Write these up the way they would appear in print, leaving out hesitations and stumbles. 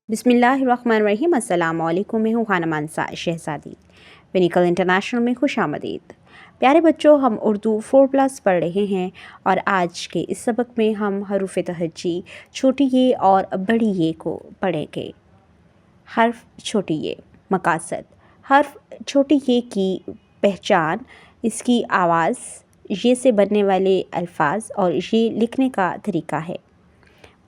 बिस्मिल्लाहिर्रहमानिर्रहीम। अस्सलाम वालेकुम। मैं हूँ खाना मानसा शहज़ादी। पिनिकल इंटरनेशनल में खुश आमदीद। प्यारे बच्चों, हम उर्दू 4+ पढ़ रहे हैं और आज के इस सबक में हम हरूफ तहज्जी छोटी ये और बड़ी ये को पढ़ेंगे। हर्फ छोटी ये मकासद। हर्फ छोटी ये की पहचान इसकी आवाज़, ये से बनने वाले अल्फाज और ये लिखने का तरीका है।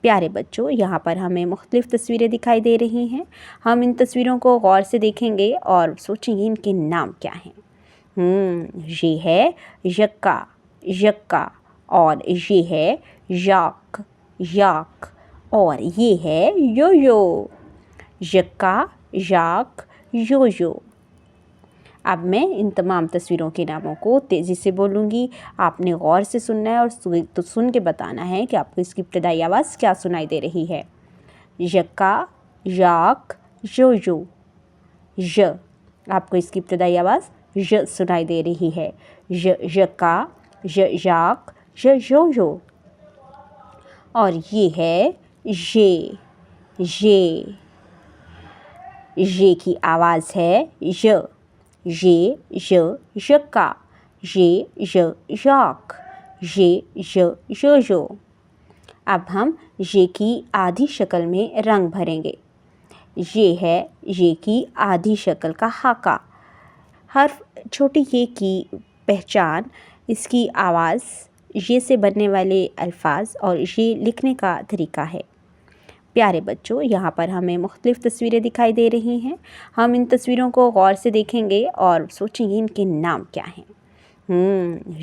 प्यारे बच्चों, यहाँ पर हमें मुख्तलिफ़ तस्वीरें दिखाई दे रही हैं। हम इन तस्वीरों को गौर से देखेंगे और सोचेंगे इनके नाम क्या हैं। ये है यक्का, यक्का, और ये है याक, याक, और ये है यो यो। यक्का, याक, यो यो। अब मैं इन तमाम तस्वीरों के नामों को तेज़ी से बोलूँगी। आपने गौर से सुनना है और सुन के बताना है कि आपको इसकी इब्तदाई आवाज़ क्या सुनाई दे रही है। यक्का, याक, यो यो। य, आपको इसकी इब्तदाई आवाज़ य सुनाई दे रही है। यक्का, याक, यो यो। और ये है ये की आवाज़ है य। ये यक्का, ये याक, ये यो यो। अब हम ये की आधी शक्ल में रंग भरेंगे। ये है ये की आधी शक्ल का हाका। हर्फ छोटी ये की पहचान इसकी आवाज़, ये से बनने वाले अल्फाज और ये लिखने का तरीका है। प्यारे बच्चों, यहाँ पर हमें मुख्तलिफ़ तस्वीरें दिखाई दे रही हैं। हम इन तस्वीरों को गौर से देखेंगे और सोचेंगे इनके नाम क्या हैं।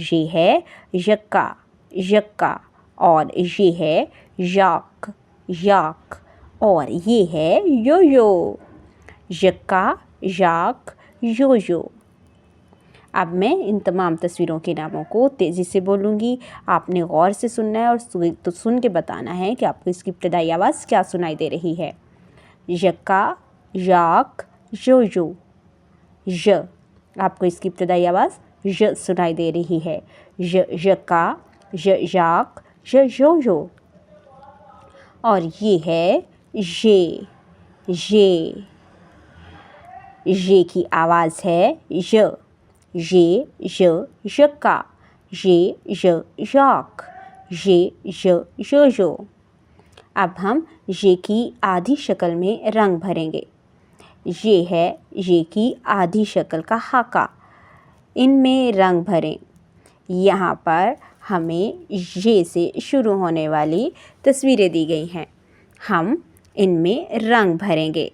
ये है यक्का, यक्का, और ये है याक, याक, और ये है यो यो। यक्का, याक, यो यो। अब मैं इन तमाम तस्वीरों के नामों को तेज़ी से बोलूँगी। आपने गौर से सुनना है और सुन के बताना है कि आपको इसकी इब्तदाई आवाज़ क्या सुनाई दे रही है। यक्का, याक, यो यो। य, आपको इसकी इब्तदाई आवाज़ य सुनाई दे रही है। यक्का, याक, यो यो। और ये है ये की आवाज़ है य। ये यक्का, ये याक, ये यो यो। अब हम ये की आधी शक्ल में रंग भरेंगे। ये है ये की आधी शक्ल का हाका। इनमें रंग भरें। यहाँ पर हमें ये से शुरू होने वाली तस्वीरें दी गई हैं। हम इनमें रंग भरेंगे।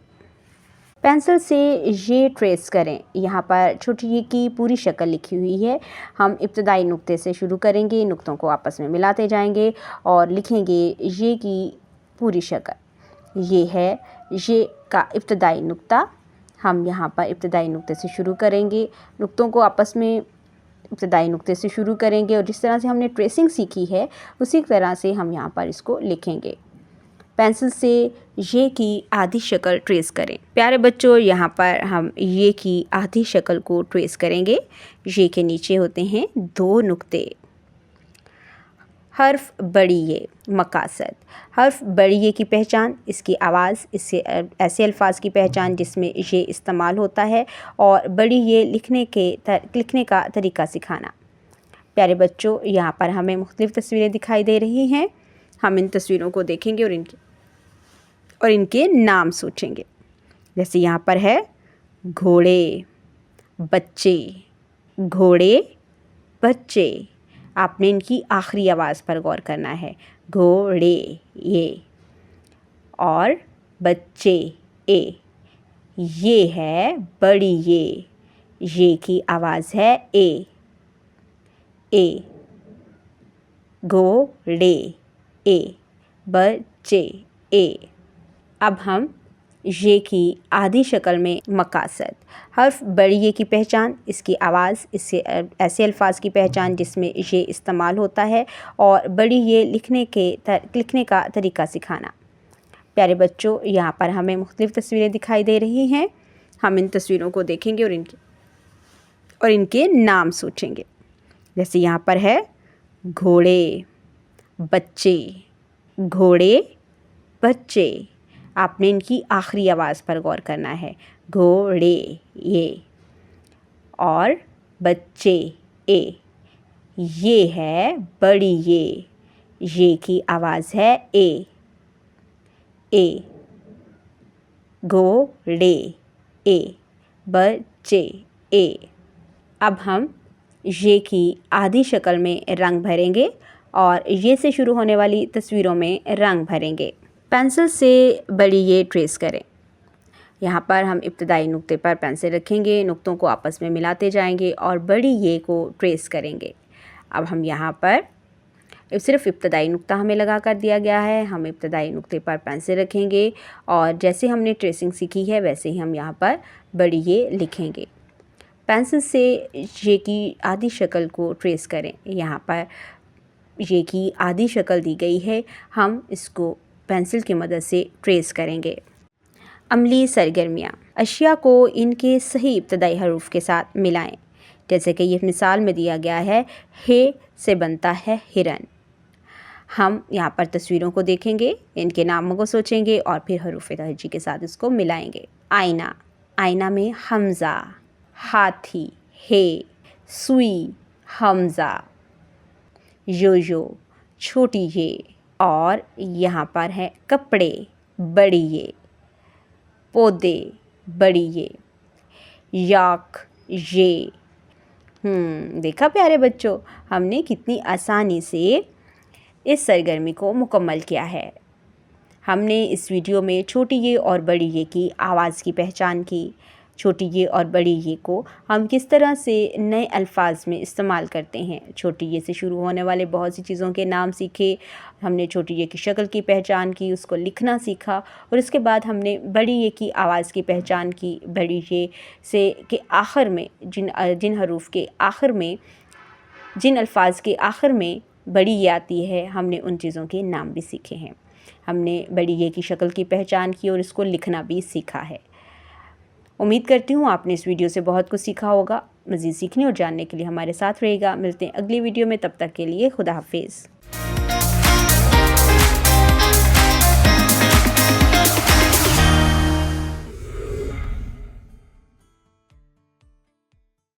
पेंसिल से ये ट्रेस करें। यहाँ पर छोटी ये की पूरी शक्ल लिखी हुई है। हम इब्तदाई नुक्ते से शुरू करेंगे, नुक्तों को आपस में मिलाते जाएंगे और लिखेंगे ये की पूरी शक्ल। ये है ये का इब्तदाई नुक्ता। हम यहाँ पर इब्तदाई नुक्ते से शुरू करेंगे, नुक्तों को आपस में इब्तदाई नुक्ते से शुरू करेंगे और जिस तरह से हमने ट्रेसिंग सीखी है उसी तरह से हम यहाँ पर इसको लिखेंगे। पेंसिल से ये की आधी शक्ल ट्रेस करें। प्यारे बच्चों, यहाँ पर हम ये की आधी शक्ल को ट्रेस करेंगे। ये के नीचे होते हैं 2 नुक्ते। हर्फ बड़ी ये मकासद। हर्फ बड़ी ये की पहचान इसकी आवाज़, इससे ऐसे अल्फाज की पहचान जिसमें ये इस्तेमाल होता है और बड़ी ये लिखने का तरीका सिखाना। प्यारे बच्चों, यहाँ पर हमें मुख्तलिफ़ तस्वीरें दिखाई दे रही हैं। हम इन तस्वीरों को देखेंगे और इनके नाम सोचेंगे। जैसे यहाँ पर है घोड़े, बच्चे, घोड़े, बच्चे। आपने इनकी आखिरी आवाज़ पर गौर करना है। घोड़े ये और बच्चे ए। ये है बड़ी ये की आवाज़ है ए। घोड़े ए, बच्चे ए। अब हम ये की आधी शक्ल में मकासद। हर्फ बड़ी ये की पहचान इसकी आवाज़, इससे ऐसे अल्फाज की पहचान जिसमें ये इस्तेमाल होता है और बड़ी ये लिखने का तरीका सिखाना। प्यारे बच्चों, यहाँ पर हमें मुख्तलिफ़ तस्वीरें दिखाई दे रही हैं। हम इन तस्वीरों को देखेंगे और इनके नाम सोचेंगे। जैसे यहाँ पर है घोड़े, बच्चे, घोड़े, बच्चे। आपने इनकी आखिरी आवाज़ पर गौर करना है। घोड़े ये, और बच्चे ए। ये है बड़ी ये की आवाज़ है ए। घोड़े ए, बच्चे ए। अब हम ये की आधी शक्ल में रंग भरेंगे और ये से शुरू होने वाली तस्वीरों में रंग भरेंगे। पेंसिल से बड़ी ये ट्रेस करें। यहाँ पर हम इब्तदाई नुक्ते पर पेंसिल रखेंगे, नुक्तों को आपस में मिलाते जाएंगे और बड़ी ये को ट्रेस करेंगे। अब हम यहाँ पर सिर्फ इब्तदाई नुक्ता हमें लगा कर दिया गया है, हम इब्तदाई नुक्ते पर पेंसिल रखेंगे और जैसे हमने ट्रेसिंग सीखी है वैसे ही हम यहाँ पर बड़ी ये लिखेंगे। पेंसिल से ये की आधी शक्ल को ट्रेस करें। यहाँ पर ये की आधी शक्ल दी गई है, हम इसको पेंसिल की मदद से ट्रेस करेंगे। अमली सरगर्मियाँ, अशिया को इनके सही इब्तदाई हरूफ के साथ मिलाएं। जैसे कि ये मिसाल में दिया गया है, हे से बनता है हिरन। हम यहाँ पर तस्वीरों को देखेंगे, इनके नामों को सोचेंगे और फिर हरूफ तहजी के साथ इसको मिलाएंगे। आईना, आईना में हमज़ा, हाथी हे, सुई हमज़ा, यो छोटी ये, और यहाँ पर है कपड़े बड़ी ये, पौधे बड़ी ये, याक ये। देखा प्यारे बच्चों, हमने कितनी आसानी से इस सरगर्मी को मुकम्मल किया है। हमने इस वीडियो में छोटी ये और बड़ी ये की आवाज़ की पहचान की। छोटी ये और बड़ी ये को हम किस तरह से नए अल्फाज में इस्तेमाल करते हैं। छोटी ये से शुरू होने वाले बहुत सी चीज़ों के नाम सीखे, हमने छोटी ये की शक्ल की पहचान की, उसको लिखना सीखा और उसके बाद हमने बड़ी ये की आवाज़ की पहचान की। बड़ी ये से के आखिर में जिन हरूफ के आखिर में, जिन अल्फाज के आखिर में बड़ी ये आती है, हमने उन चीज़ों के नाम भी सीखे हैं। हमने बड़ी ये की शक्ल की पहचान की और इसको लिखना भी सीखा है। उम्मीद करती हूँ आपने इस वीडियो से बहुत कुछ सीखा होगा। मज़ीद सीखने और जानने के लिए हमारे साथ रहेगा। मिलते हैं अगली वीडियो में, तब तक के लिए खुदा हाफिज़।